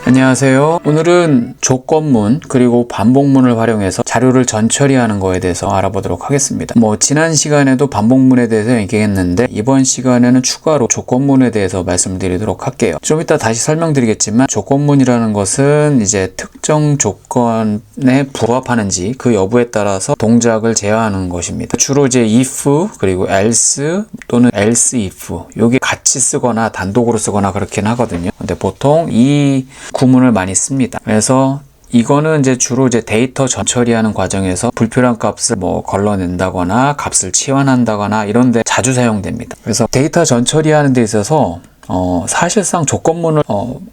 안녕하세요. 오늘은 조건문 그리고 반복문을 활용해서 자료를 전처리하는 거에 대해서 알아보도록 하겠습니다. 지난 시간에도 반복문에 대해서 얘기했는데 이번 시간에는 추가로 조건문에 대해서 말씀드리도록 할게요. 좀 이따 다시 설명드리겠지만 조건문이라는 것은 이제 특정 조건에 부합하는지 그 여부에 따라서 동작을 제어하는 것입니다. 주로 이제 if 그리고 else 또는 else if 요게 같이 쓰거나 단독으로 쓰거나 그렇긴 하거든요. 근데 보통 이 구문을 많이 씁니다. 그래서 이거는 이제 주로 이제 데이터 전처리하는 과정에서 불필요한 값을 걸러낸다거나 값을 치환한다거나 이런 데 자주 사용됩니다. 그래서 데이터 전처리하는 데 있어서 사실상 조건문을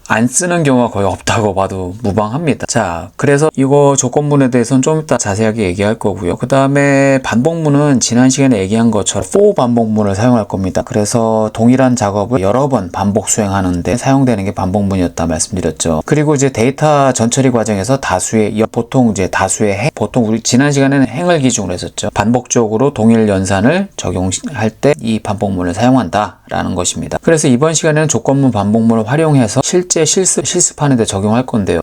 안 쓰는 경우가 거의 없다고 봐도 무방합니다. 자, 그래서 이거 조건문에 대해서는 좀 이따 자세하게 얘기할 거고요. 그 다음에 반복문은 지난 시간에 얘기한 것처럼 for 반복문을 사용할 겁니다. 그래서 동일한 작업을 여러 번 반복 수행하는데 사용되는 게 반복문이었다 말씀드렸죠. 그리고 이제 데이터 전처리 과정에서 보통 우리 지난 시간에는 행을 기준으로 했었죠. 반복적으로 동일 연산을 적용할 때 이 반복문을 사용한다 라는 것입니다. 그래서 이번 시간에는 조건문 반복문을 활용해서 실제 실습하는 데 적용할 건데요.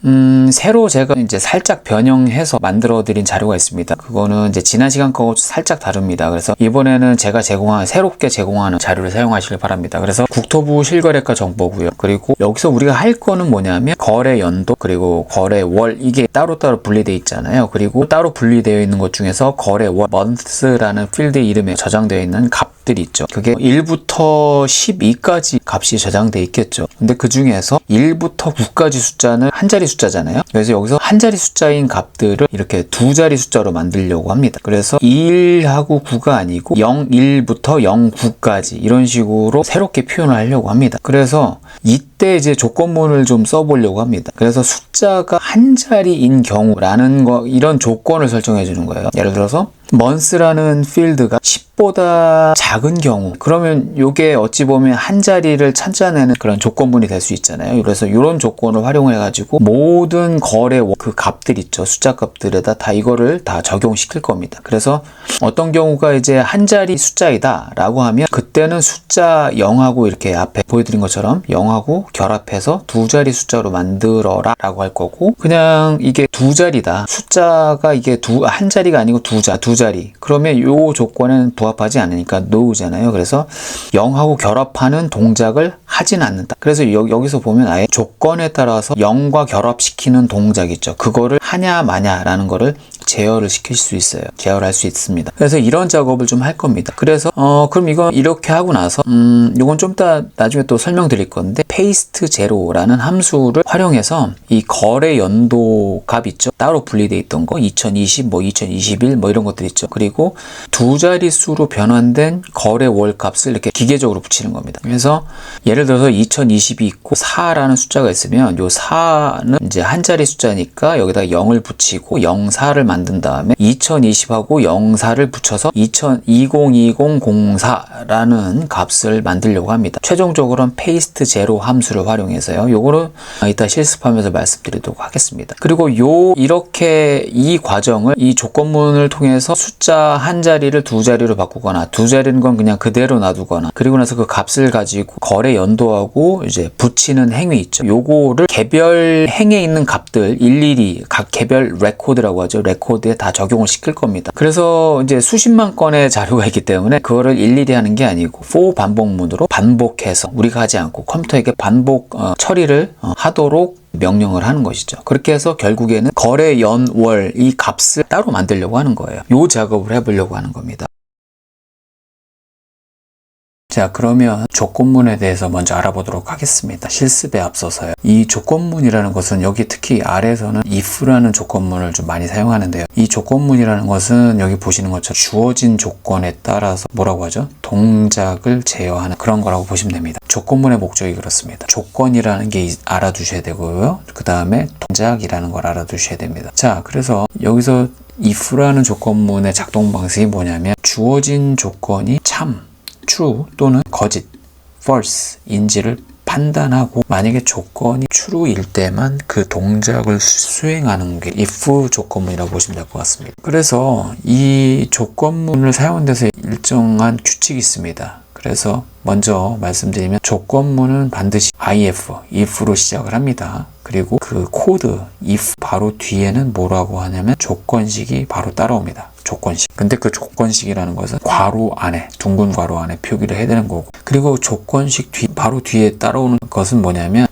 새로 제가 이제 살짝 변형해서 만들어 드린 자료가 있습니다. 그거는 이제 지난 시간 거하고 살짝 다릅니다. 그래서 이번에는 제가 새롭게 제공하는 자료를 사용하시길 바랍니다. 그래서 국토부 실거래가 정보고요. 그리고 여기서 우리가 할 거는 뭐냐면 거래 연도 그리고 거래 월 이게 따로따로 분리되어 있잖아요. 그리고 따로 분리되어 있는 것 중에서 거래 월 month라는 필드 이름에 저장되어 있는 값들이 있죠. 그게 1부터 12까지 값이 저장되어 있겠죠. 근데 그 중에서 1부터 9까지 숫자는 한 자리 숫자잖아요. 그래서 여기서 한 자리 숫자인 값들을 이렇게 두 자리 숫자로 만들려고 합니다. 그래서 1하고 9가 아니고 0, 1부터 0, 9까지 이런 식으로 새롭게 표현을 하려고 합니다. 그래서 이때 이제 조건문을 좀 써보려고 합니다. 그래서 숫자가 한 자리인 경우라는 이런 조건을 설정해 주는 거예요. 예를 들어서 month라는 필드가 10보다 작은 경우 그러면 이게 어찌 보면 한 자리를 찾아내는 그런 조건문이 될 수 있잖아요. 그래서 이런 조건을 활용해 가지고 모든 거래 그 값들 있죠. 숫자 값들에다 다 이거를 다 적용시킬 겁니다. 그래서 어떤 경우가 이제 한 자리 숫자이다 라고 하면 그때는 숫자 0하고 이렇게 앞에 보여드린 것처럼 0하고 결합해서 두 자리 숫자로 만들어라 라고 할 거고, 그냥 이게 두 자리다 숫자가 이게 한 자리가 아니고 두 자리 그러면 이 조건에는 부합하지 않으니까 no잖아요. 그래서 0하고 결합하는 동작을 하진 않는다. 그래서 여기서 보면 아예 조건에 따라서 0과 결합시키는 동작 있죠. 그거를 하냐 마냐라는 거를 제어를 시킬 수 있어요. 제어를 할 수 있습니다. 그래서 이런 작업을 좀 할 겁니다. 그래서 그럼 이거 이렇게 하고 나서 이건 좀 이따 나중에 또 설명드릴 건데 paste zero라는 함수를 활용해서 이 거래 연도 값 있죠. 따로 분리되어 있던 거 2020, 2021 이런 것들 있죠. 그리고 두 자릿수로 변환된 거래 월 값을 이렇게 기계적으로 붙이는 겁니다. 그래서 예를 들어서 2020이 있고 4라는 숫자가 있으면 이 4는 이제 한 자리 숫자니까 여기다 0을 붙이고 04를 만든 다음에 2020하고 04를 붙여서 202004라는 값을 만들려고 합니다. 최종적으로는 paste zero 함수를 활용해서요. 요거를 이따 실습하면서 말씀드리도록 하겠습니다. 그리고 이렇게 이 과정을 이 조건문을 통해서 숫자 한 자리를 두 자리로 바꾸거나 두 자리는 건 그냥 그대로 놔두거나 그리고 나서 그 값을 가지고 거래 연도하고 이제 붙이는 행위 있죠. 요거를 개별 행에 있는 값들 일일이 각 개별 레코드라고 하죠. 레코드에 다 적용을 시킬 겁니다. 그래서 이제 수십만 건의 자료가 있기 때문에 그거를 일일이 하는 게 아니고 for 반복문으로 반복해서 우리가 하지 않고 컴퓨터에게 반복 처리를 하도록 명령을 하는 것이죠. 그렇게 해서 결국에는 거래 연 월 이 값을 따로 만들려고 하는 거예요. 이 작업을 해보려고 하는 겁니다. 자, 그러면 조건문에 대해서 먼저 알아보도록 하겠습니다. 실습에 앞서서요. 이 조건문이라는 것은 여기 특히 아래에서는 if라는 조건문을 좀 많이 사용하는데요. 이 조건문이라는 것은 여기 보시는 것처럼 주어진 조건에 따라서 뭐라고 하죠? 동작을 제어하는 그런 거라고 보시면 됩니다. 조건문의 목적이 그렇습니다. 조건이라는 게 알아두셔야 되고요. 그 다음에 동작이라는 걸 알아두셔야 됩니다. 자, 그래서 여기서 if라는 조건문의 작동 방식이 뭐냐면 주어진 조건이 참 true 또는 거짓 false인지를 판단하고 만약에 조건이 true일 때만 그 동작을 수행하는 게 if 조건문이라고 보시면 될 것 같습니다. 그래서 이 조건문을 사용한 데서 일정한 규칙이 있습니다. 그래서 먼저 말씀드리면 조건문은 반드시 if로 시작을 합니다. 그리고 그 코드 if 바로 뒤에는 뭐라고 하냐면 조건식이 바로 따라옵니다. 조건식. 근데 그 조건식이라는 것은 괄호 안에, 둥근 괄호 안에 표기를 해야 되는 거고, 그리고 조건식 바로 뒤에 따라오는 것은 뭐냐면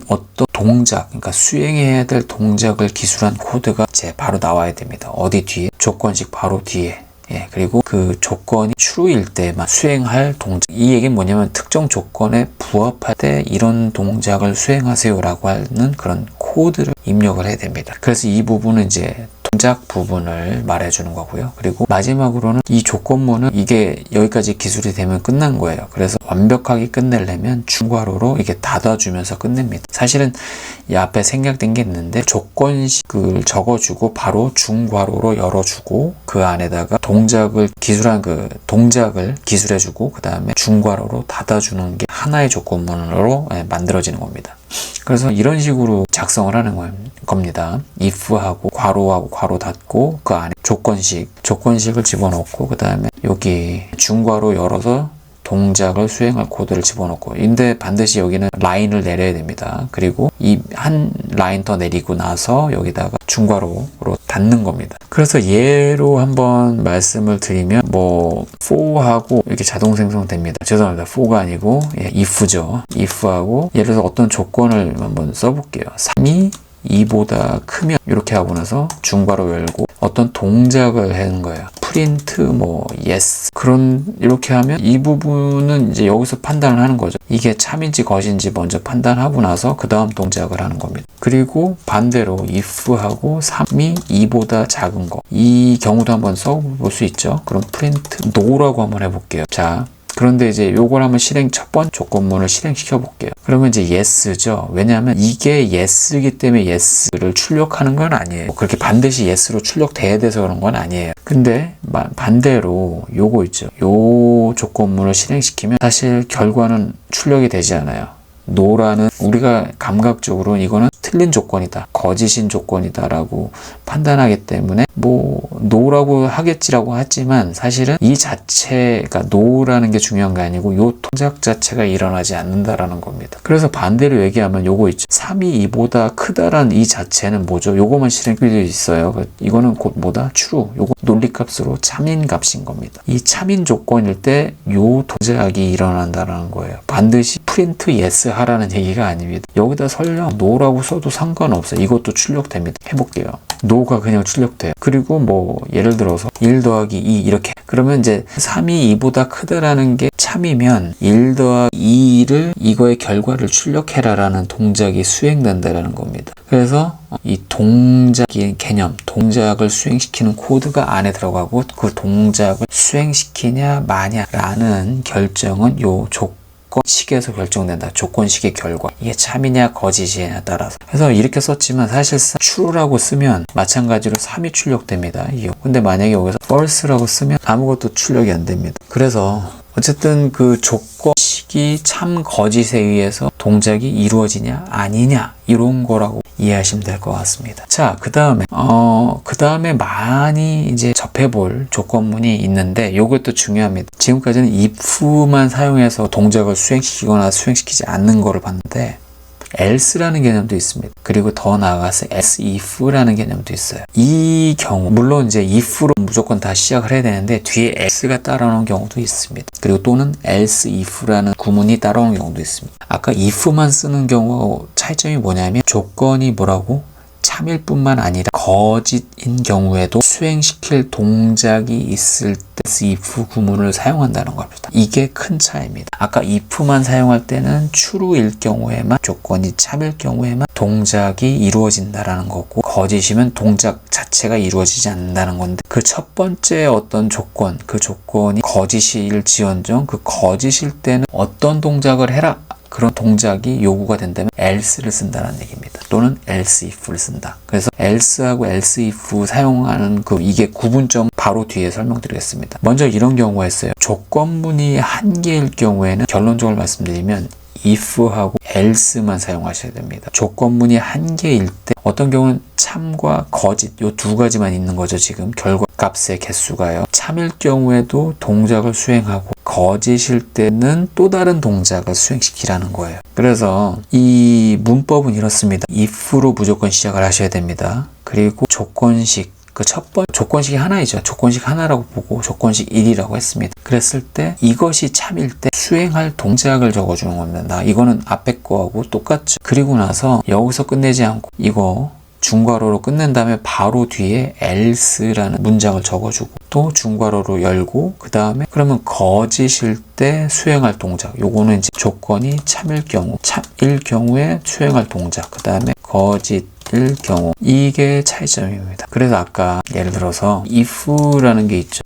어떤 동작, 그러니까 수행해야 될 동작을 기술한 코드가 이제 바로 나와야 됩니다. 어디 뒤에? 조건식 바로 뒤에. 예, 그리고 그 조건이 true일 때만 수행할 동작. 이 얘기는 뭐냐면 특정 조건에 부합할 때 이런 동작을 수행하세요라고 하는 그런 코드를 입력을 해야 됩니다. 그래서 이 부분은 이제 동작 부분을 말해주는 거고요. 그리고 마지막으로는 이 조건문은 이게 여기까지 기술이 되면 끝난 거예요. 그래서 완벽하게 끝내려면 중괄호로 이게 닫아주면서 끝냅니다. 사실은 이 앞에 생략된 게 있는데 조건식을 적어주고 바로 중괄호로 열어주고 그 안에다가 동작을 기술한 그 동작을 기술해주고 그 다음에 중괄호로 닫아주는 게 하나의 조건문으로 만들어지는 겁니다. 그래서 이런 식으로 작성을 하는 겁니다. if하고 괄호하고 괄호 닫고 그 안에 조건식을 집어넣고 그 다음에 여기 중괄호 열어서 동작을 수행할 코드를 집어넣고, 근데 반드시 여기는 라인을 내려야 됩니다. 그리고 이 한 라인 더 내리고 나서 여기다가 중괄호로 닫는 겁니다. 그래서 예로 한번 말씀을 드리면 뭐 for하고 이렇게 자동 생성됩니다. 죄송합니다. for가 아니고 if죠. if하고 예를 들어서 어떤 조건을 한번 써볼게요. 3이 2보다 크면 이렇게 하고 나서 중괄호 열고 어떤 동작을 하는 거예요. 프린트 yes 그런 이렇게 하면 이 부분은 이제 여기서 판단을 하는 거죠. 이게 참인지 거짓인지 먼저 판단하고 나서 그 다음 동작을 하는 겁니다. 그리고 반대로 if하고 3이 2보다 작은 거, 이 경우도 한번 써볼 수 있죠. 그럼 프린트 no라고 한번 해볼게요. 자, 그런데 이제 요걸 한번 첫 번째 조건문을 실행시켜 볼게요. 그러면 이제 yes죠. 왜냐하면 이게 yes이기 때문에 yes를 출력하는 건 아니에요. 그렇게 반드시 yes로 출력돼야 돼서 그런 건 아니에요. 근데 반대로 요거 있죠. 요 조건문을 실행시키면 사실 결과는 출력이 되지 않아요. no라는 우리가 감각적으로 이거는 틀린 조건이다, 거짓인 조건이다 라고 판단하기 때문에 no라고 하겠지라고 하지만 사실은 이 자체가 no라는 게 중요한 게 아니고 요 동작 자체가 일어나지 않는다라는 겁니다. 그래서 반대로 얘기하면 요거 있죠. 3이 2보다 크다란 이 자체는 뭐죠? 요거만 실행되어 있어요. 이거는 곧 뭐다? true. 요거 논리값으로 참인 값인 겁니다. 이 참인 조건일 때 요 동작이 일어난다라는 거예요. 반드시 print yes 하라는 얘기가 아닙니다. 여기다 설령 no라고 써도 상관없어요. 이것도 출력됩니다. 해볼게요. no가 그냥 출력돼요. 그리고 예를 들어서 1 더하기 2 이렇게, 그러면 이제 3이 2보다 크다라는 게 참이면 1 더하기 2를 이거의 결과를 출력해라 라는 동작이 수행된다라는 겁니다. 그래서 이 동작의 개념, 동작을 수행시키는 코드가 안에 들어가고 그 동작을 수행시키냐 마냐 라는 결정은 요 조건식에서 결정된다. 조건식의 결과. 이게 참이냐 거짓이냐에 따라서. 그래서 이렇게 썼지만 사실상 true라고 쓰면 마찬가지로 3이 출력됩니다. 근데 만약에 여기서 false라고 쓰면 아무것도 출력이 안 됩니다. 그래서 어쨌든 그 조건식이 참 거짓에 의해서 동작이 이루어지냐 아니냐 이런 거라고 이해하시면 될 것 같습니다. 자, 그 다음에 많이 이제 접해볼 조건문이 있는데 이것도 중요합니다. 지금까지는 if만 사용해서 동작을 수행시키거나 수행시키지 않는 거를 봤는데 else라는 개념도 있습니다. 그리고 더 나아가서 else if라는 개념도 있어요. 이 경우 물론 이제 if로 무조건 다 시작을 해야 되는데 뒤에 else가 따라오는 경우도 있습니다. 그리고 또는 else if라는 구문이 따라오는 경우도 있습니다. 아까 if만 쓰는 경우 차이점이 뭐냐면 조건이 뭐라고? 참일 뿐만 아니라 거짓인 경우에도 수행시킬 동작이 있을 때 if 구문을 사용한다는 겁니다. 이게 큰 차이입니다. 아까 if만 사용할 때는 true일 경우에만, 조건이 참일 경우에만 동작이 이루어진다라는 거고, 거짓이면 동작 자체가 이루어지지 않는다는 건데, 그 첫 번째 어떤 조건, 그 조건이 거짓일지언정 그 거짓일 때는 어떤 동작을 해라, 그런 동작이 요구가 된다면 else를 쓴다는 얘기입니다. 또는 else if를 쓴다. 그래서 else하고 else if 사용하는 이게 구분점 바로 뒤에 설명드리겠습니다. 먼저 이런 경우가 있어요. 조건문이 한 개일 경우에는 결론적으로 말씀드리면 if하고 else만 사용하셔야 됩니다. 조건문이 한 개일 때 어떤 경우는 참과 거짓 요 두 가지만 있는 거죠. 지금 결과값의 개수가요. 참일 경우에도 동작을 수행하고 거짓일 때는 또 다른 동작을 수행시키라는 거예요. 그래서 이 문법은 이렇습니다. if로 무조건 시작을 하셔야 됩니다. 그리고 조건식 그 첫 번째 조건식이 하나이죠. 조건식 하나라고 보고 조건식 1이라고 했습니다. 그랬을 때 이것이 참일 때 수행할 동작을 적어주는 겁니다. 이거는 앞에 거하고 똑같죠. 그리고 나서 여기서 끝내지 않고 이거 중괄호로 끝낸 다음에 바로 뒤에 else라는 문장을 적어주고 또 중괄호로 열고 그 다음에 그러면 거짓일 때 수행할 동작 요거는 이제 조건이 참일 경우에 수행할 동작 그 다음에 거짓 일 경우 이게 차이점입니다. 그래서 아까 예를 들어서 if라는 게 있죠.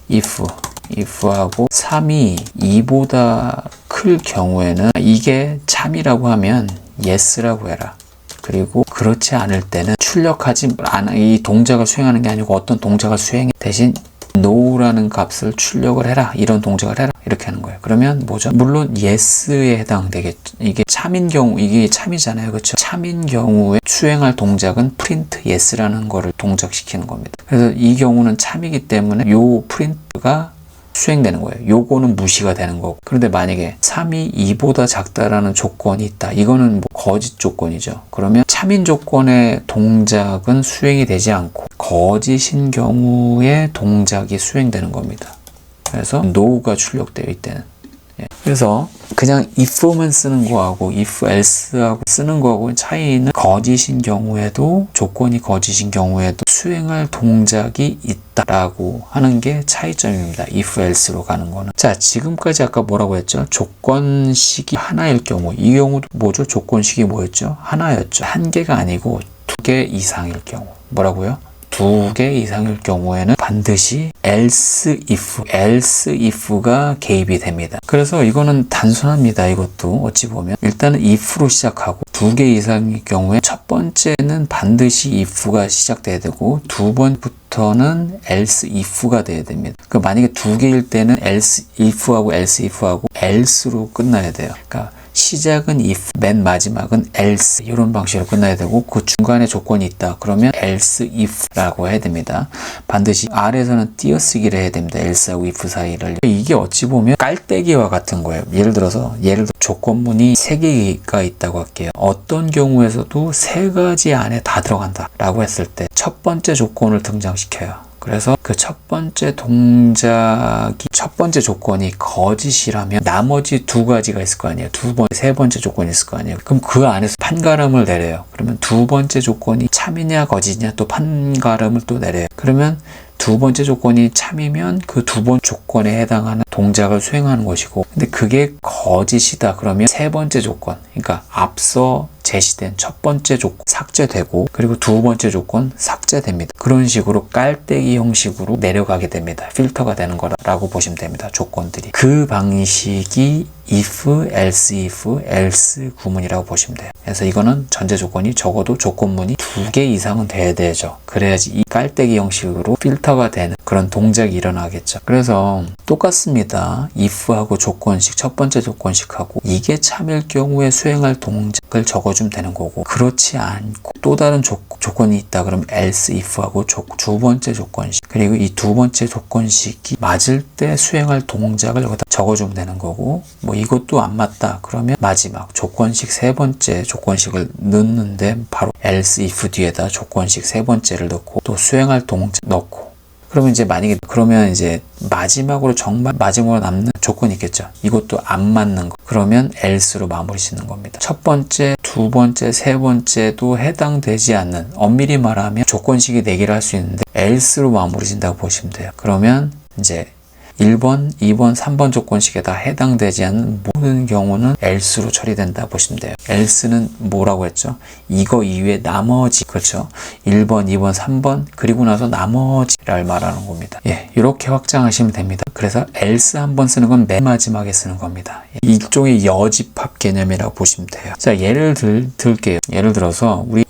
if하고 3이 2보다 클 경우에는 이게 참이라고 하면 yes라고 해라. 그리고 그렇지 않을 때는 출력하지 않아 이 동작을 수행하는 게 아니고 어떤 동작을 수행해 대신 no라는 값을 출력을 해라. 이런 동작을 해라. 이렇게 하는 거예요. 그러면 뭐죠? 물론 yes에 해당되겠죠. 이게 참인 경우, 이게 참이잖아요. 그렇죠? 참인 경우에 수행할 동작은 print yes라는 거를 동작시키는 겁니다. 그래서 이 경우는 참이기 때문에 요 print가 수행되는 거예요. 요거는 무시가 되는 거고. 그런데 만약에 3이 2보다 작다라는 조건이 있다. 이거는 뭐 거짓 조건이죠. 그러면 참인 조건의 동작은 수행이 되지 않고 거짓인 경우에 동작이 수행되는 겁니다. 그래서 no가 출력돼요. 이때는. 그래서 그냥 if만 쓰는 거하고 if else하고 쓰는 거하고 차이는 거짓인 경우에도 조건이 거짓인 경우에도 수행할 동작이 있다라고 하는 게 차이점입니다. if else로 가는 거는. 자, 지금까지 아까 뭐라고 했죠? 조건식이 하나일 경우. 이 경우도 뭐죠? 조건식이 뭐였죠? 하나였죠. 한 개가 아니고 두 개 이상일 경우. 뭐라고요? 두 개 이상일 경우에는 반드시 else if가 개입이 됩니다. 그래서 이거는 단순합니다. 이것도 어찌 보면 일단은 if로 시작하고 두 개 이상일 경우에 첫 번째는 반드시 if가 시작돼야 되고 두 번부터는 else if가 돼야 됩니다. 그 만약에 두 개일 때는 else if하고 else로 끝나야 돼요. 그러니까 시작은 if, 맨 마지막은 else 이런 방식으로 끝나야 되고 그 중간에 조건이 있다. 그러면 else if라고 해야 됩니다. 반드시 R에서는 띄어쓰기를 해야 됩니다. else하고 if 사이를. 이게 어찌 보면 깔때기와 같은 거예요. 예를 들어 조건문이 3개가 있다고 할게요. 어떤 경우에서도 3가지 안에 다 들어간다 라고 했을 때 첫 번째 조건을 등장시켜요. 그래서 그 첫 번째 조건이 거짓이라면 나머지 2가지가 있을 거 아니에요. 세 번째 조건이 있을 거 아니에요. 그럼 그 안에서 판가름을 내려요. 그러면 두 번째 조건이 참이냐 거짓이냐 또 판가름을 또 내려요. 그러면 두 번째 조건이 참이면 그 두 번째 조건에 해당하는 동작을 수행하는 것이고 근데 그게 거짓이다 그러면 세 번째 조건 그러니까 앞서 제시된 첫 번째 조건 삭제되고 그리고 두 번째 조건 삭제됩니다. 그런 식으로 깔때기 형식으로 내려가게 됩니다. 필터가 되는 거라고 보시면 됩니다. 조건들이. 그 방식이 if, else 구문이라고 보시면 돼요. 그래서 이거는 전제 조건이 적어도 조건문이 2개 이상은 돼야 되죠. 그래야지 이 깔때기 형식으로 필터가 되는 그런 동작이 일어나겠죠. 그래서 똑같습니다. if하고 조건식, 첫 번째 조건식하고 이게 참일 경우에 수행할 동작을 적어주면 되는 거고 그렇지 않고 또 다른 조건이 있다 그러면 else if하고 두 번째 조건식 그리고 이 두 번째 조건식이 맞을 때 수행할 동작을 여기다 적어주면 되는 거고 뭐 이것도 안 맞다 그러면 마지막 조건식 세 번째 조건식을 넣는데 바로 else if 뒤에다 조건식 세 번째를 넣고 또 수행할 동작 넣고 그러면 이제 마지막으로 정말 마지막으로 남는 조건이 있겠죠. 이것도 안 맞는 거. 그러면 else로 마무리 짓는 겁니다. 첫 번째, 두 번째, 세 번째도 해당되지 않는 엄밀히 말하면 조건식이 4개를 할 수 있는데 else로 마무리 짓는다고 보시면 돼요. 그러면 이제 1번, 2번, 3번 조건식에 다 해당되지 않는 모든 경우는 else로 처리된다 보시면 돼요. else는 뭐라고 했죠? 이거 이외에 나머지, 그렇죠? 1번, 2번, 3번, 그리고 나서 나머지를 말하는 겁니다. 예, 이렇게 확장하시면 됩니다. 그래서 else 한번 쓰는 건 맨 마지막에 쓰는 겁니다. 일종의 여집합 개념이라고 보시면 돼요. 자, 예를 들게요. 예를 들어서 우리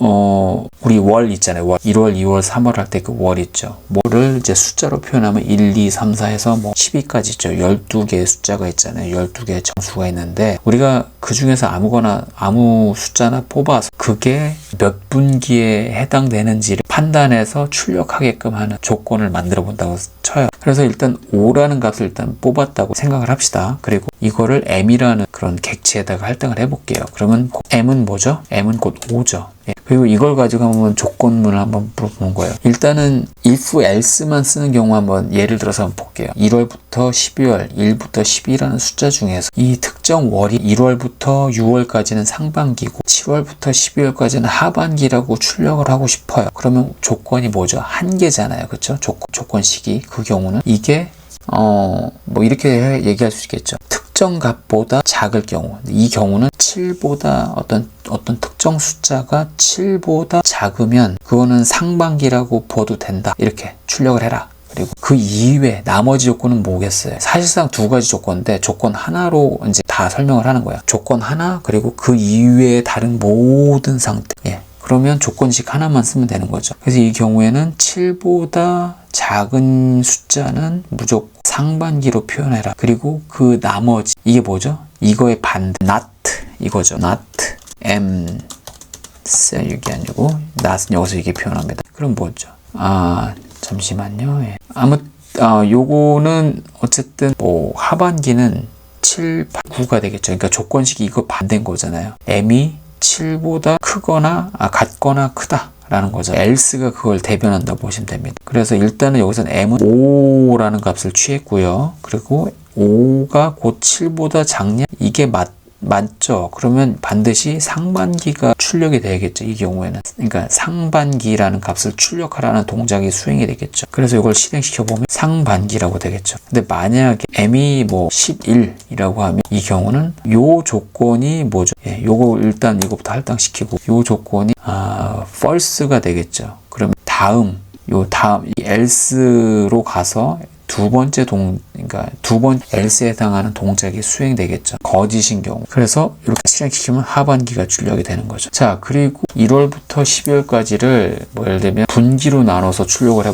월 있잖아요. 월 1월, 2월, 3월 할 때 그 월 있죠. 뭐를 이제 숫자로 표현하면 1, 2, 3, 4 해서 뭐 12까지 있죠. 12개의 숫자가 있잖아요. 12개의 정수가 있는데 우리가 그 중에서 아무거나 아무 숫자나 뽑아서 그게 몇 분기에 해당되는지를 판단해서 출력하게끔 하는 조건을 만들어 본다고 쳐요. 그래서 일단 5라는 값을 일단 뽑았다고 생각을 합시다. 그리고 이거를 m이라는 그런 객체에다가 할당을 해볼게요. 그러면 m은 뭐죠? m은 곧 5죠. 예. 그리고 이걸 가지고 한번 조건문을 한번 물어보는 거예요. 일단은 if else만 쓰는 경우 한번 예를 들어서 한번 볼게요. 1월부터 12월, 1부터 12라는 숫자 중에서 이 특정 월이 1월부터 6월까지는 상반기고 7월부터 12월까지는 하반기라고 출력을 하고 싶어요. 그러면 조건이 뭐죠? 한 개잖아요. 그렇죠? 조건 시기. 그 경우는 이게 뭐 이렇게 얘기할 수 있겠죠. 특정 값보다 작을 경우, 이 경우는 7보다 어떤 특정 숫자가 7보다 작으면 그거는 상반기라고 봐도 된다. 이렇게 출력을 해라. 그리고 그 이외 나머지 조건은 뭐겠어요? 사실상 두 가지 조건인데 조건 하나로 이제 다 설명을 하는 거예요. 조건 하나 그리고 그 이외의 다른 모든 상태. 예. 그러면 조건식 하나만 쓰면 되는 거죠. 그래서 이 경우에는 7보다 작은 숫자는 무조건 상반기로 표현해라. 그리고 그 나머지 이게 뭐죠? 이거의 반대 not 이거죠. not m 이게 아니고 not은 여기서 이게 표현합니다. 그럼 뭐죠? 잠시만요. 예. 요거는 어쨌든 뭐 하반기는 7, 8, 9가 되겠죠. 그러니까 조건식이 이거 반대인 거잖아요. m이 7보다 크거나 같거나 크다 라는 거죠. else가 그걸 대변한다고 보시면 됩니다. 그래서 일단은 여기서는 m은 5라는 값을 취했고요. 그리고 5가 곧 7보다 작냐? 이게 맞죠? 그러면 반드시 상반기가 출력이 되겠죠. 이 경우에는. 그러니까 상반기라는 값을 출력하라는 동작이 수행이 되겠죠. 그래서 이걸 실행시켜보면 상반기라고 되겠죠. 근데 만약에 m이 뭐 11이라고 하면 이 경우는 요 조건이 뭐죠? 예, 요거 일단 이거부터 할당시키고 요 조건이 false가 되겠죠. 그러면 다음 이 else로 가서 두 번째 그러니까 두 번 else에 해당하는 동작이 수행되겠죠. 거짓인 경우. 그래서 이렇게 실행시키면 하반기가 출력이 되는 거죠. 자, 그리고 1월부터 12월까지를 뭐 예를 들면 분기로 나눠서 출력을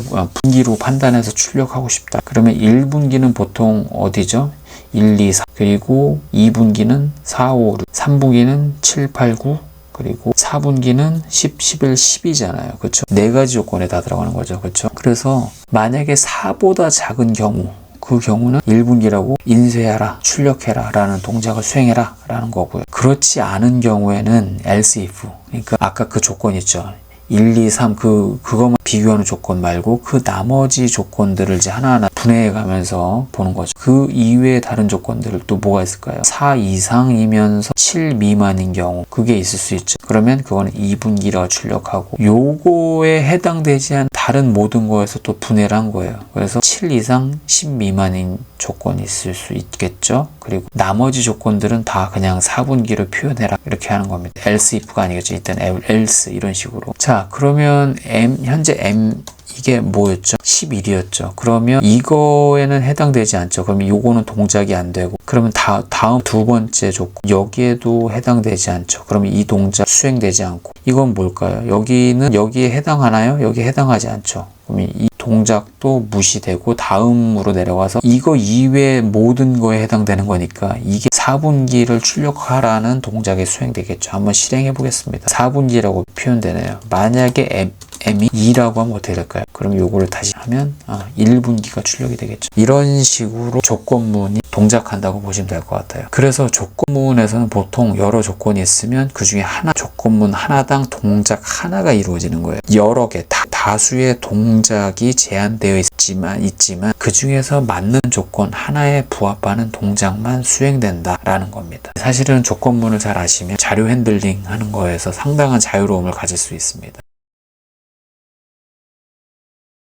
분기로 판단해서 출력하고 싶다. 그러면 1분기는 보통 어디죠? 1, 2, 4. 그리고 2분기는 4, 5, 6. 3분기는 7, 8, 9. 그리고 4분기는 10, 11, 10이잖아요. 그렇죠? 네 가지 조건에 다 들어가는 거죠. 그렇죠? 그래서 만약에 4보다 작은 경우, 그 경우는 1분기라고 인쇄하라, 출력해라 라는 동작을 수행해라 라는 거고요. 그렇지 않은 경우에는 else if, 그러니까 아까 그 조건 있죠. 1, 2, 3 그것만 비교하는 조건 말고 그 나머지 조건들을 이제 하나하나 분해해 가면서 보는 거죠. 그 이외에 다른 조건들을 또 뭐가 있을까요? 4 이상이면서 7 미만인 경우 그게 있을 수 있죠. 그러면 그거는 2분기라 출력하고 요거에 해당되지 않은 다른 모든 거에서 또 분해를 한 거예요. 그래서 7 이상 10 미만인 조건이 있을 수 있겠죠. 그리고 나머지 조건들은 다 그냥 4분기로 표현해라 이렇게 하는 겁니다. else if가 아니겠죠. 일단 else 이런 식으로. 자, 그러면 현재 m 이게 뭐였죠? 11이었죠. 그러면 이거에는 해당되지 않죠. 그러면 이거는 동작이 안 되고 그러면 다음 두 번째 조건 여기에도 해당되지 않죠. 그러면 이 동작 수행되지 않고 이건 뭘까요? 여기에 해당하나요? 여기에 해당하지 않죠. 그러면 이 동작도 무시되고 다음으로 내려가서 이거 이외의 모든 거에 해당되는 거니까 이게 4분기를 출력하라는 동작이 수행되겠죠. 한번 실행해 보겠습니다. 4분기라고 표현되네요. 만약에 m이 2라고 하면 어떻게 될까요? 그럼 요거를 다시 하면 1분기가 출력이 되겠죠. 이런 식으로 조건문이 동작한다고 보시면 될 것 같아요. 그래서 조건문에서는 보통 여러 조건이 있으면 그 중에 조건문 하나당 동작 하나가 이루어지는 거예요. 여러 개, 다수의 동작이 제한되어 있지만 그 중에서 맞는 조건 하나에 부합하는 동작만 수행된다라는 겁니다. 사실은 조건문을 잘 아시면 자료 핸들링 하는 거에서 상당한 자유로움을 가질 수 있습니다.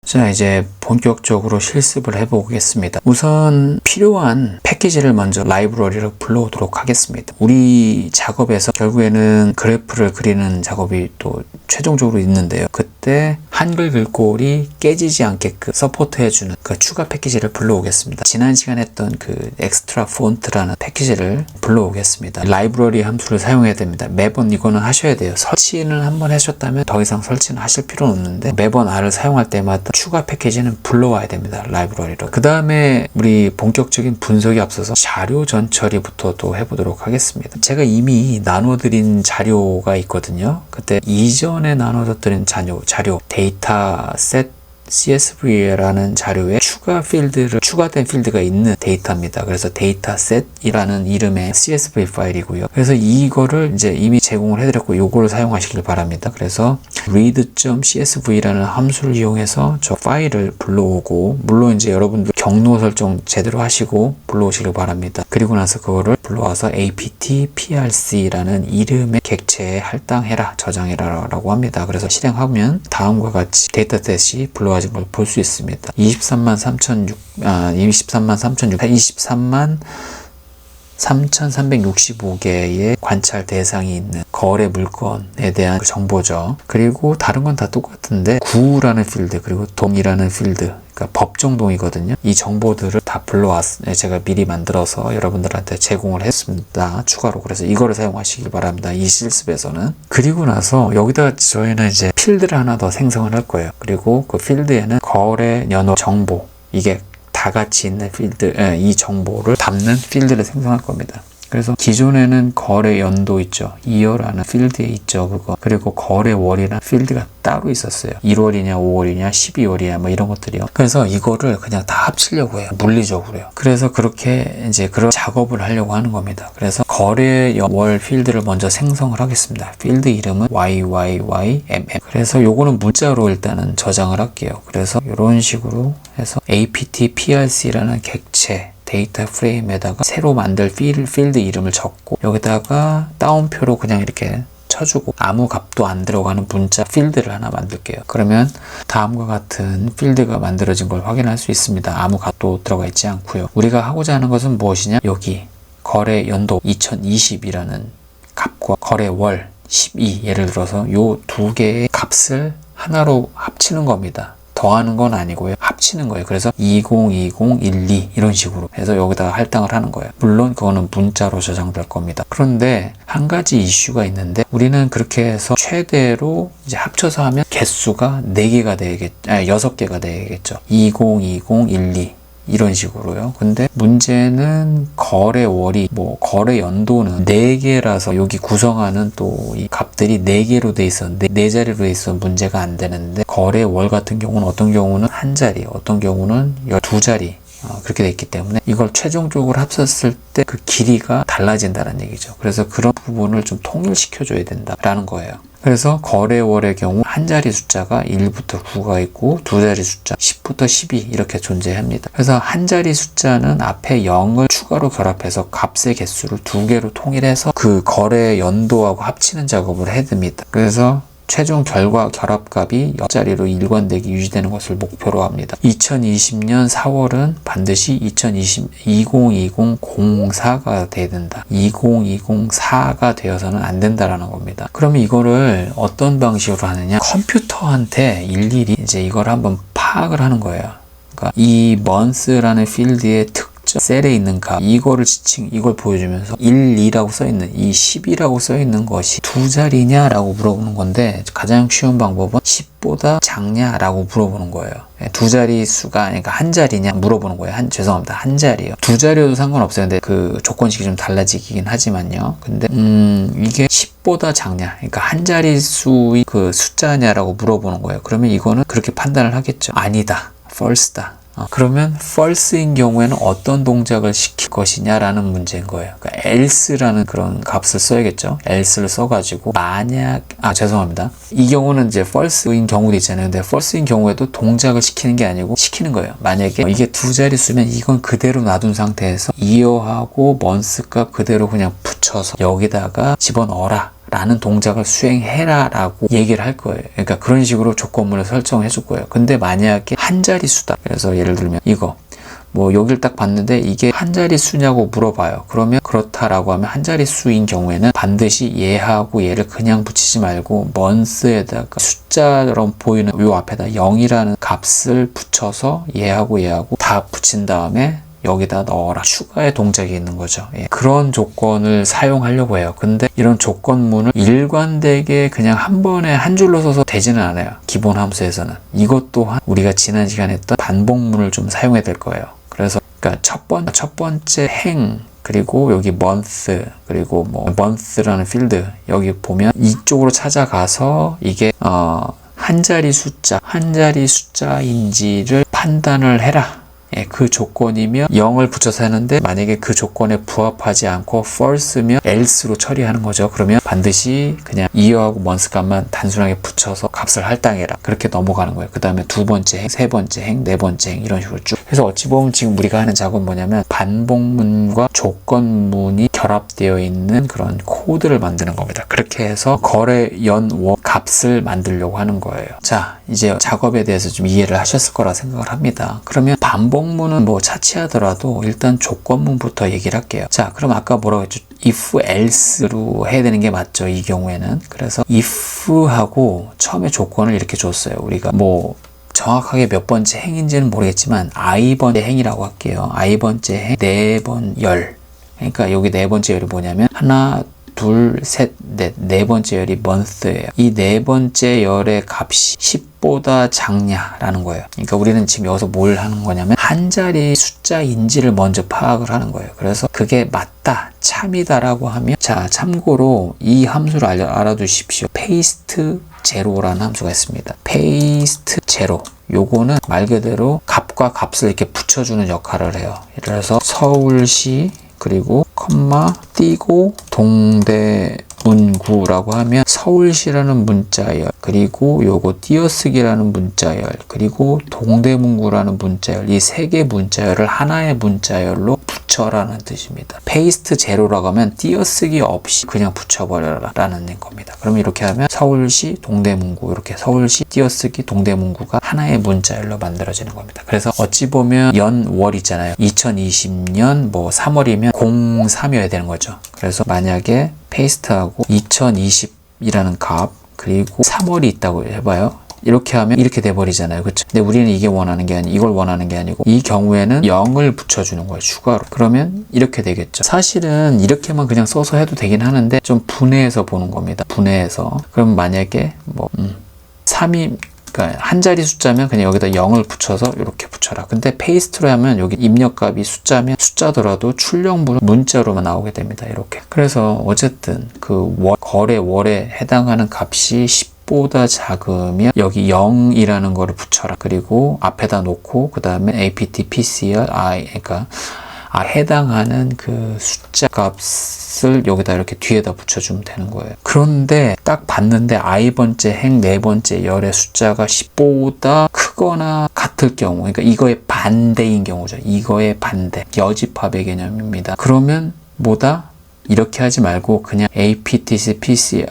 자, 이제 본격적으로 실습을 해보겠습니다. 우선 필요한 패키지를 먼저 라이브러리로 불러오도록 하겠습니다. 우리 작업에서 결국에는 그래프를 그리는 작업이 또 최종적으로 있는데요. 그때 한글 글꼴이 깨지지 않게끔 서포트해주는 그 추가 패키지를 불러오겠습니다. 지난 시간에 했던 그 엑스트라 폰트라는 패키지를 불러오겠습니다. 라이브러리 함수를 사용해야 됩니다. 매번 이거는 하셔야 돼요. 설치는 한번 하셨다면 더 이상 설치는 하실 필요는 없는데 매번 R을 사용할 때마다 추가 패키지는 불러와야 됩니다. 라이브러리로. 그 다음에 우리 본격적인 분석에 앞서서 자료 전처리부터 또 해보도록 하겠습니다. 제가 이미 나눠드린 자료가 있거든요. 그때 이전에 나눠드린 자료 데이터 셋 CSV라는 자료에 추가된 필드가 있는 데이터입니다. 그래서 데이터셋이라는 이름의 CSV 파일이고요. 그래서 이거를 이제 이미 제공을 해드렸고 요거를 사용하시길 바랍니다. 그래서 read.csv라는 함수를 이용해서 저 파일을 불러오고, 물론 이제 여러분들 경로 설정 제대로 하시고 불러오시길 바랍니다. 그리고 나서 그거를 불러와서 apt-prc라는 이름의 객체에 할당해라, 저장해라 라고 합니다. 그래서 실행하면 다음과 같이 데이터셋이 불러와진 걸 볼 수 있습니다. 23만 3,365개의 관찰 대상이 있는 거래 물건에 대한 정보죠. 그리고 다른 건 다 똑같은데 구라는 필드 그리고 동이라는 필드, 그러니까 법정동이거든요. 이 정보들을 다 제가 미리 만들어서 여러분들한테 제공을 했습니다. 추가로. 그래서 이거를 사용하시길 바랍니다. 이 실습에서는. 그리고 나서 여기다 저희는 이제 필드를 하나 더 생성을 할 거예요. 그리고 그 필드에는 거래 연호 정보, 이게 다 같이 있는 필드, 이 정보를 담는 필드를 생성할 겁니다. 그래서 기존에는 거래 연도 있죠. 2월이라는 필드에 있죠. 그거. 그리고 거래월이라는 필드가 따로 있었어요. 1월이냐 5월이냐 12월이냐 뭐 이런 것들이요. 그래서 이거를 그냥 다 합치려고 해요. 물리적으로요. 그래서 그렇게 이제 그런 작업을 하려고 하는 겁니다. 그래서 거래월 필드를 먼저 생성을 하겠습니다. 필드 이름은 YYYMM. 그래서 요거는 문자로 일단은 저장을 할게요. 그래서 이런 식으로 해서 apt-prc라는 객체 데이터 프레임에다가 새로 만들 필드 이름을 적고, 여기다가 따옴표로 그냥 이렇게 쳐주고 아무 값도 안 들어가는 문자 필드를 하나 만들게요. 그러면 다음과 같은 필드가 만들어진 걸 확인할 수 있습니다. 아무 값도 들어가 있지 않고요. 우리가 하고자 하는 것은 무엇이냐, 여기 거래 연도 2020이라는 값과 거래월 12, 예를 들어서 요 두 개의 값을 하나로 합치는 겁니다. 더하는 건 아니고요. 합치는 거예요. 그래서 202012 이런 식으로 해서 여기다가 할당을 하는 거예요. 물론 그거는 문자로 저장될 겁니다. 그런데 한 가지 이슈가 있는데, 우리는 그렇게 해서 최대로 이제 합쳐서 하면 개수가 4개가 되겠죠. 6개가 되겠죠. 202012 이런 식으로요. 근데 문제는 거래월이 거래 연도는 4개라서 여기 구성하는 또 이 값들이 4개로 돼 있어, 4자리로 돼 있어 문제가 안 되는데, 거래월 같은 경우는 어떤 경우는 한 자리, 어떤 경우는 12자리 그렇게 돼 있기 때문에 이걸 최종적으로 합쳤을 때 그 길이가 달라진다는 얘기죠. 그래서 그런 부분을 좀 통일시켜 줘야 된다라는 거예요. 그래서 거래월의 경우 한 자리 숫자가 1부터 9가 있고 두 자리 숫자 10부터 12 이렇게 존재합니다. 그래서 한 자리 숫자는 앞에 0을 추가로 결합해서 값의 개수를 2개로 통일해서 그 거래 연도하고 합치는 작업을 해둡니다. 그래서 최종 결과 결합값이 옆자리로 일관되게 유지되는 것을 목표로 합니다. 2020년 4월은 반드시 2020-04가 돼야 된다. 2020-4가 되어서는 안 된다라는 겁니다. 그러면 이거를 어떤 방식으로 하느냐? 컴퓨터한테 일일이 이제 이걸 한번 파악을 하는 거예요. 그러니까 이 month라는 필드의 셀에 있는 값, 이걸 보여주면서 1, 2라고 써있는 이 10이라고 써있는 것이 두 자리냐라고 물어보는 건데, 가장 쉬운 방법은 10보다 작냐라고 물어보는 거예요. 두 자리 수가 아니니까 한 자리냐 물어보는 거예요. 죄송합니다. 한 자리요. 두 자리여도 상관없어요. 근데 그 조건식이 좀 달라지긴 하지만요. 근데 이게 10보다 작냐, 그러니까 한 자리 수의 그 숫자냐라고 물어보는 거예요. 그러면 이거는 그렇게 판단을 하겠죠. 아니다, false다. 그러면 false인 경우에는 어떤 동작을 시킬 것이냐라는 문제인 거예요. 그러니까 else라는 그런 값을 써야겠죠. else를 써가지고 죄송합니다. 이 경우는 이제 false인 경우도 있잖아요. 근데 false인 경우에도 동작을 시키는 게 아니고 시키는 거예요. 만약에 이게 두 자리 수면 이건 그대로 놔둔 상태에서 year하고 month 값 그대로 그냥 붙여서 여기다가 집어넣어라 라는 동작을 수행해라 라고 얘기를 할 거예요. 그러니까 그런 식으로 조건문을 설정해 줄 거예요. 근데 만약에 한 자리 수다. 그래서 예를 들면 이거 뭐 여길 딱 봤는데 이게 한 자릿수냐고 물어봐요. 그러면 그렇다라고 하면 한 자릿수인 경우에는 반드시 얘하고 얘를 그냥 붙이지 말고 month에다가 숫자처럼 보이는 요 앞에다 0이라는 값을 붙여서 얘하고 다 붙인 다음에 여기다 넣어라. 추가의 동작이 있는 거죠. 예. 그런 조건을 사용하려고 해요. 근데 이런 조건문을 일관되게 그냥 한 번에 한 줄로 써서 되지는 않아요. 기본 함수에서는. 이것 또한 우리가 지난 시간에 했던 반복문을 좀 사용해야 될 거예요. 그래서 그러니까 첫 번째 행, 그리고 여기 month, 그리고 뭐 month라는 필드 여기 보면 이쪽으로 찾아가서 이게 한 자리 숫자인지를 판단을 해라. 예, 그 조건이면 0을 붙여서 하는데 만약에 그 조건에 부합하지 않고 false면 else로 처리하는 거죠. 그러면 반드시 그냥 year하고 month 값만 단순하게 붙여서 값을 할당해라. 그렇게 넘어가는 거예요. 그 다음에 두 번째 행, 세 번째 행, 네 번째 행 이런 식으로 쭉. 그래서 어찌 보면 지금 우리가 하는 작업은 뭐냐면 반복문과 조건문이 결합되어 있는 그런 코드를 만드는 겁니다. 그렇게 해서 거래 연원 값을 만들려고 하는 거예요. 자, 이제 작업에 대해서 좀 이해를 하셨을 거라 생각을 합니다. 그러면 반복문은 뭐 차치하더라도 일단 조건문부터 얘기를 할게요. 자, 그럼 아까 뭐라고 했죠? if else로 해야 되는 게 맞죠, 이 경우에는. 그래서 if하고 처음에 조건을 이렇게 줬어요. 우리가 뭐 정확하게 몇 번째 행인지는 모르겠지만 i번째 행이라고 할게요. i번째 행, 네 번 열. 그러니까 여기 네 번째 열이 뭐냐면 하나, 둘, 셋, 넷. 네 번째 열이 month예요. 이 네 번째 열의 값이 10보다 작냐라는 거예요. 그러니까 우리는 지금 여기서 뭘 하는 거냐면 한 자리 숫자인지를 먼저 파악을 하는 거예요. 그래서 그게 맞다, 참이다라고 하면 자, 참고로 이 함수를 알아두십시오. paste zero라는 함수가 있습니다. paste zero. 요거는 말 그대로 값과 값을 이렇게 붙여주는 역할을 해요. 예를 들어서 서울시 그리고 컴마 띄고 동대문구라고 하면 서울시라는 문자열, 그리고 요거 띄어쓰기라는 문자열, 그리고 동대문구라는 문자열, 이 세 개 문자열을 하나의 문자열로 붙여라는 뜻입니다. 페이스트 제로라고 하면 띄어쓰기 없이 그냥 붙여버려라 라는 겁니다. 그럼 이렇게 하면 서울시 동대문구, 이렇게 서울시 띄어쓰기 동대문구가 하나의 문자열로 만들어지는 겁니다. 그래서 어찌 보면 연월 있잖아요. 2020년 뭐 3월이면 03이어야 되는 거죠. 그래서 만약에 페이스트하고 2020이라는 값 그리고 3월이 있다고 해봐요. 이렇게 하면 이렇게 돼버리잖아요. 그렇죠? 근데 우리는 이게 원하는 게 이걸 원하는 게 아니고 이 경우에는 0을 붙여주는 거예요. 추가로. 그러면 이렇게 되겠죠. 사실은 이렇게만 그냥 써서 해도 되긴 하는데 좀 분해해서 보는 겁니다. 분해해서. 그럼 만약에 뭐 3이 그러니까 한 자리 숫자면 그냥 여기다 0을 붙여서 이렇게 붙여라. 근데 페이스트로 하면 여기 입력값이 숫자면 숫자더라도 출력문은 문자로만 나오게 됩니다. 이렇게. 그래서 어쨌든 그 거래 월에 해당하는 값이 10보다 작으면 여기 0이라는 거를 붙여라. 그리고 앞에다 놓고 그 다음에 apt pcr i 그러니까 해당하는 그 숫자 값을 여기다 이렇게 뒤에다 붙여주면 되는 거예요. 그런데 딱 봤는데 i번째 행, 네 번째 열의 숫자가 10보다 크거나 같을 경우, 그러니까 이거의 반대인 경우죠. 이거의 반대. 여집합의 개념입니다. 그러면 뭐다? 이렇게 하지 말고 그냥 aptc, prc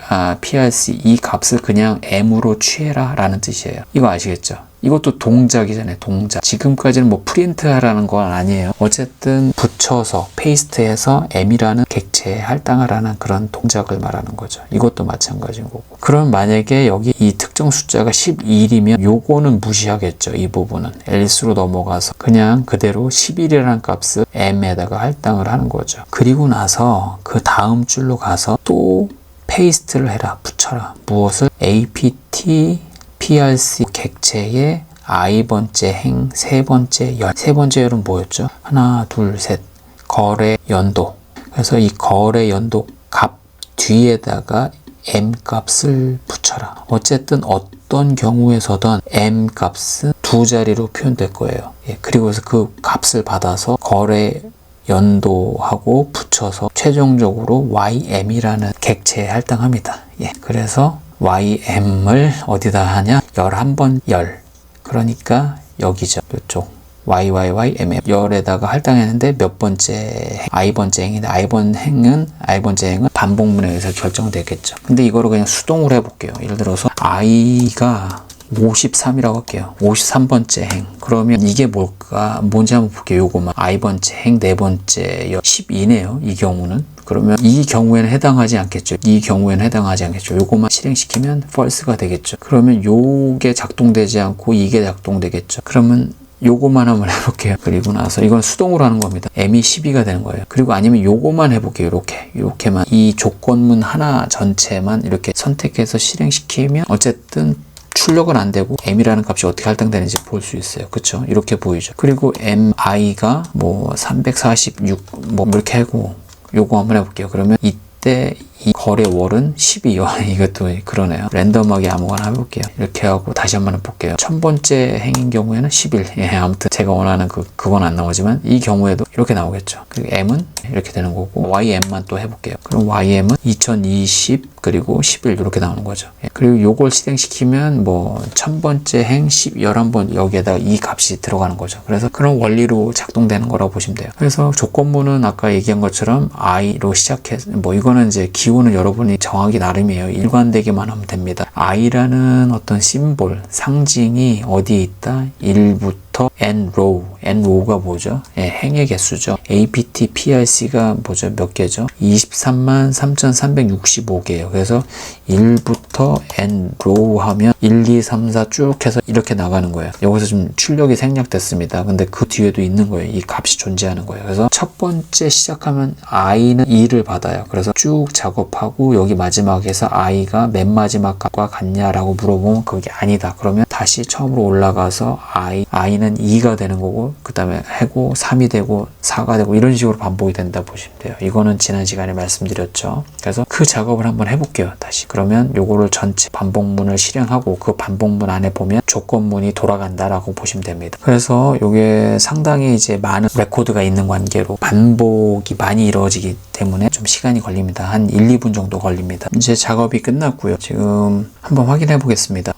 이 값을 그냥 m으로 취해라 라는 뜻이에요. 이거 아시겠죠? 이것도 동작이잖아요. 동작. 지금까지는 뭐 프린트 하라는 건 아니에요. 어쨌든 붙여서 페이스트해서 m이라는 객체에 할당을 하는 그런 동작을 말하는 거죠. 이것도 마찬가지인 거고. 그럼 만약에 여기 이 특정 숫자가 11이면 요거는 무시하겠죠. 이 부분은 else로 넘어가서 그냥 그대로 11이라는 값을 m에다가 할당을 하는 거죠. 그리고 나서 그 다음 줄로 가서 또 페이스트를 해라. 붙여라. 무엇을? apt prc 객체의 i번째 행, 세 번째 열. 세 번째 열은 뭐였죠? 하나, 둘, 셋. 거래 연도. 그래서 이 거래 연도 값 뒤에다가 m 값을 붙여라. 어쨌든 어떤 경우에서든 m 값은 두 자리로 표현될 거예요. 예, 그리고 그 값을 받아서 거래 연도하고 붙여서 최종적으로 ym이라는 객체에 할당합니다. 예, 그래서 ym을 어디다 하냐? 11번 열. 그러니까 여기죠. 이쪽. YYYM 열에다가 할당했는데 몇 번째 i번째 행인데 i번째 행은 반복문에 의해서 결정되겠죠. 근데 이거를 그냥 수동으로 해볼게요. 예를 들어서 i가 53이라고 할게요. 53번째 행. 그러면 이게 뭔지 한번 볼게요. 요거만. i번째 행, 네 번째 12네요. 이 경우는. 그러면 이 경우에는 해당하지 않겠죠. 이 경우에는 해당하지 않겠죠. 요거만 실행시키면 false가 되겠죠. 그러면 요게 작동되지 않고 이게 작동되겠죠. 그러면 요거만 한번 해볼게요. 그리고 나서 이건 수동으로 하는 겁니다. m이 12가 되는 거예요. 그리고 아니면 요거만 해볼게요. 이렇게만 이 조건문 하나 전체만 이렇게 선택해서 실행시키면 어쨌든 출력은 안 되고 m이라는 값이 어떻게 할당되는지 볼 수 있어요. 그쵸? 이렇게 보이죠. 그리고 mi가 뭐 346 뭐 이렇게 하고 요거 한번 해볼게요. 그러면 이때 이 거래월은 12요. 이것도 그러네요. 랜덤하게 아무거나 해볼게요. 이렇게 하고 다시 한번 해볼게요. 1000번째 행인 경우에는 10일. 예, 아무튼 제가 원하는 그건 안 나오지만 이 경우에도 이렇게 나오겠죠. 그리고 m은 이렇게 되는 거고 ym만 또 해볼게요. 그럼 ym은 2020 그리고 10일 이렇게 나오는 거죠. 예, 그리고 요걸 실행시키면 뭐 1000번째 행 11번 여기에다가 이 값이 들어가는 거죠. 그래서 그런 원리로 작동되는 거라고 보시면 돼요. 그래서 조건문은 아까 얘기한 것처럼 i로 시작해서 뭐 이거는 이제 기호는 여러분이 정하기 나름이에요. 일관되게만 하면 됩니다. i라는 어떤 심볼, 상징이 어디에 있다? 1부터 nrow가 뭐죠? 예, 행의 개수죠. apt prc가 뭐죠? 몇 개죠? 233,365개예요. 그래서 1부터 nrow 하면 1, 2, 3, 4 쭉 해서 이렇게 나가는 거예요. 여기서 좀 출력이 생략됐습니다. 근데 그 뒤에도 있는 거예요. 이 값이 존재하는 거예요. 그래서 첫 번째 시작하면 i는 2를 받아요. 그래서 쭉 작업하고 여기 마지막에서 i가 맨 마지막 값과 같냐라고 물어보면 그게 아니다. 그러면 다시 처음으로 올라가서 i는 2가 되는 거고 그 다음에 해고 3이 되고 4가 되고 이런 식으로 반복이 된다 보시면 돼요. 이거는 지난 시간에 말씀드렸죠. 그래서 그 작업을 한번 해볼게요. 다시. 그러면 요거를 전체 반복문을 실행하고 그 반복문 안에 보면 조건문이 돌아간다라고 보시면 됩니다. 그래서 요게 상당히 이제 많은 레코드가 있는 관계로 반복이 많이 이루어지기 때문에 좀 시간이 걸립니다. 한 1, 2분 정도 걸립니다. 이제 작업이 끝났고요. 지금 한번 확인해 보겠습니다.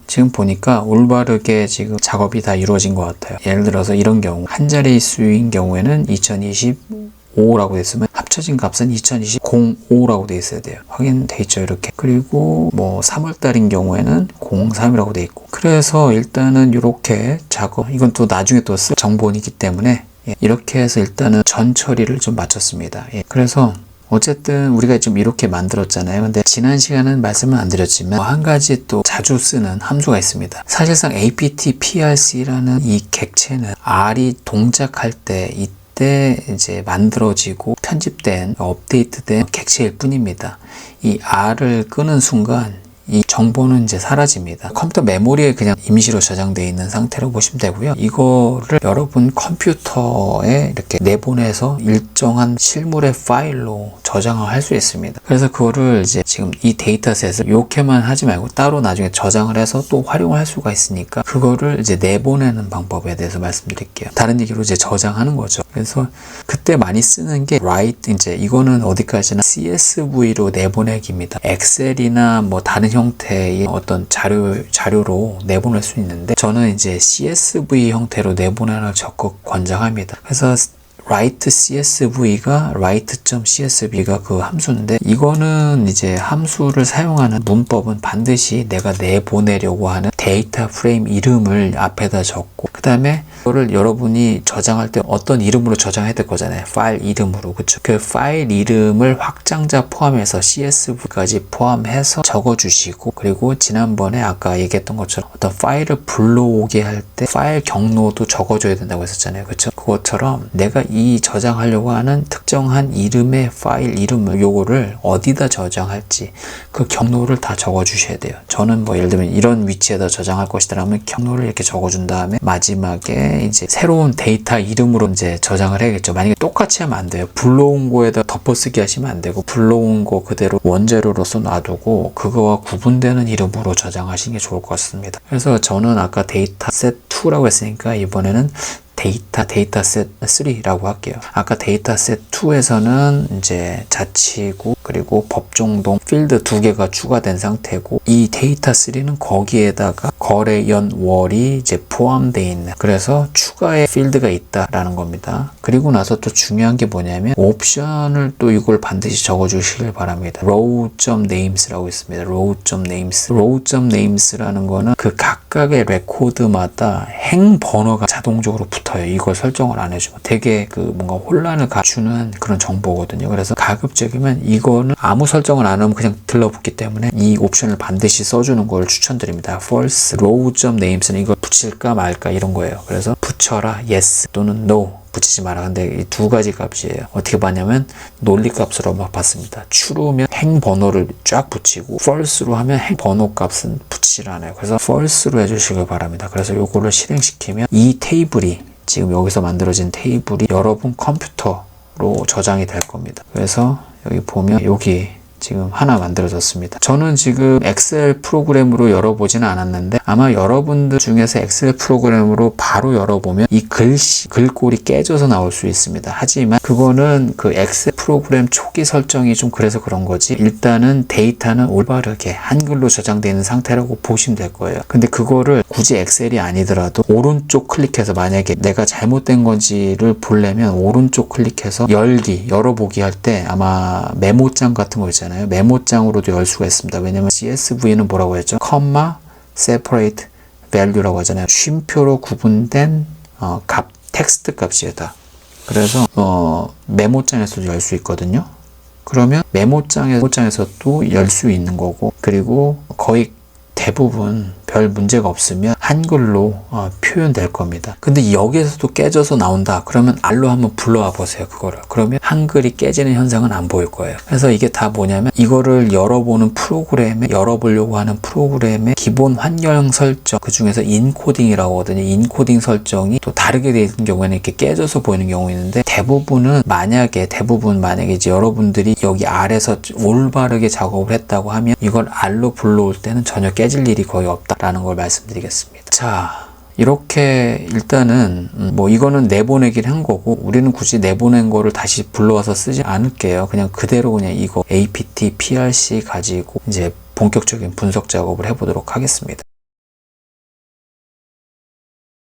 지금 보니까 올바르게 지금 작업이 다 이루어진 것 같아요. 예를 들어서 이런 경우 한 자리 수인 경우에는 2025라고 됐으면 합쳐진 값은 2020-05라고 돼 있어야 돼요. 확인돼 있죠. 이렇게. 그리고 뭐 3월달인 경우에는 03이라고 돼 있고. 그래서 일단은 이렇게 작업, 이건 또 나중에 또 쓸 정보이기 때문에 이렇게 해서 일단은 전 처리를 좀 마쳤습니다. 그래서 어쨌든 우리가 좀 이렇게 만들었잖아요. 근데 지난 시간은 말씀은 안 드렸지만 한 가지 또 자주 쓰는 함수가 있습니다. 사실상 apt prc라는 이 객체는 R이 동작할 때 이때 이제 만들어지고 편집된 업데이트된 객체일 뿐입니다. 이 R을 끄는 순간 이 정보는 이제 사라집니다. 컴퓨터 메모리에 그냥 임시로 저장되어 있는 상태로 보시면 되고요. 이거를 여러분 컴퓨터에 이렇게 내보내서 일정한 실물의 파일로 저장을 할 수 있습니다. 그래서 그거를 이제 지금 이 데이터셋을 이렇게만 하지 말고 따로 나중에 저장을 해서 또 활용을 할 수가 있으니까 그거를 이제 내보내는 방법에 대해서 말씀드릴게요. 다른 얘기로 이제 저장하는 거죠. 그래서 그때 많이 쓰는 게 write, 이제 이거는 어디까지나 CSV로 내보내기입니다. 엑셀이나 뭐 다른 형태의 어떤 자료로 내보낼 수 있는데 저는 이제 CSV 형태로 내보내는 걸 적극 권장합니다. 그래서 write CSV가 그 함수인데 이거는 이제 함수를 사용하는 문법은 반드시 내가 내보내려고 하는 데이터 프레임 이름을 앞에다 적고 그 다음에 그거를 여러분이 저장할 때 어떤 이름으로 저장해야 될 거잖아요. 파일 이름으로. 그쵸? 그 파일 이름을 확장자 포함해서 CSV까지 포함해서 적어주시고 그리고 지난번에 아까 얘기했던 것처럼 어떤 파일을 불러오게 할 때 파일 경로도 적어줘야 된다고 했었잖아요. 그쵸? 그것처럼 내가 이 저장하려고 하는 특정한 이름의 파일 이름을 요거를 어디다 저장할지 그 경로를 다 적어 주셔야 돼요. 저는 뭐 예를 들면 이런 위치에다 저장할 것이라면 경로를 이렇게 적어 준 다음에 마지막에 이제 새로운 데이터 이름으로 이제 저장을 해야겠죠. 만약에 똑같이 하면 안 돼요. 불러온 거에다 덮어쓰기 하시면 안 되고 불러온 거 그대로 원재료로서 놔두고 그거와 구분되는 이름으로 저장하시는 게 좋을 것 같습니다. 그래서 저는 아까 데이터셋 2라고 했으니까 이번에는 데이터셋 3라고 할게요. 아까 데이터셋 2에서는 이제 자치구 그리고 법정동 필드 2개가 추가된 상태고, 이 데이터 3는 거기에다가 거래 연월이 이제 포함되어 있는, 그래서 추가의 필드가 있다라는 겁니다. 그리고 나서 또 중요한 게 뭐냐면 옵션을 또 이걸 반드시 적어 주시길 바랍니다. row.names라고 있습니다. row.names라는 거는 그 각각의 레코드마다 행 번호가 자동적으로 붙어요. 이걸 설정을 안 해주면 되게 그 뭔가 혼란을 주는 그런 정보거든요. 그래서 가급적이면 이거는 아무 설정을 안 하면 그냥 들러붙기 때문에 이 옵션을 반드시 써주는 걸 추천드립니다. false row.names는 이걸 붙일까 말까 이런 거예요. 그래서 붙여라 yes 또는 no, 붙이지 마라. 근데 이 두 가지 값이에요. 어떻게 봤냐면 논리 값으로 막 봤습니다. true면 행 번호를 쫙 붙이고 false로 하면 행 번호 값은 붙이질 않아요. 그래서 false로 해주시길 바랍니다. 그래서 요거를 실행시키면 이 테이블이, 지금 여기서 만들어진 테이블이 여러분 컴퓨터로 저장이 될 겁니다. 그래서 여기 보면 여기 지금 하나 만들어졌습니다. 저는 지금 엑셀 프로그램으로 열어보지는 않았는데 아마 여러분들 중에서 엑셀 프로그램으로 바로 열어보면 이 글꼴이 깨져서 나올 수 있습니다. 하지만 그거는 그 엑셀 프로그램 초기 설정이 좀 그래서 그런 거지, 일단은 데이터는 올바르게 한글로 저장되어 있는 상태라고 보시면 될 거예요. 근데 그거를 굳이 엑셀이 아니더라도 오른쪽 클릭해서, 만약에 내가 잘못된 건지를 보려면 오른쪽 클릭해서 열어보기 할 때 아마 메모장 같은 거 있잖아요. 메모장으로도 열 수가 있습니다. 왜냐면 CSV는 뭐라고 했죠? comma separate value라고 하잖아요. 쉼표로 구분된 값, 텍스트 값이에요 다. 그래서 메모장에서도 열 수 있거든요. 그러면 메모장에서도 열 수 있는 거고, 그리고 거의 대부분 별 문제가 없으면 한글로 표현될 겁니다. 근데 여기에서도 깨져서 나온다 그러면 R로 한번 불러와 보세요. 그거를. 그러면 한글이 깨지는 현상은 안 보일 거예요. 그래서 이게 다 뭐냐면 이거를 열어보려고 하는 프로그램의 기본 환경 설정, 그 중에서 인코딩이라고 하거든요. 인코딩 설정이 또 다르게 되어 있는 경우에는 이렇게 깨져서 보이는 경우 있는데, 대부분 만약에 이제 여러분들이 여기 R에서 올바르게 작업을 했다고 하면 이걸 R로 불러올 때는 전혀 깨질 일이 거의 없다라는 걸 말씀드리겠습니다. 자, 이렇게 일단은 뭐 이거는 내보내기를 한 거고, 우리는 굳이 내보낸 거를 다시 불러와서 쓰지 않을게요. 그냥 그대로 그냥 이거 apt prc 가지고 이제 본격적인 분석 작업을 해보도록 하겠습니다.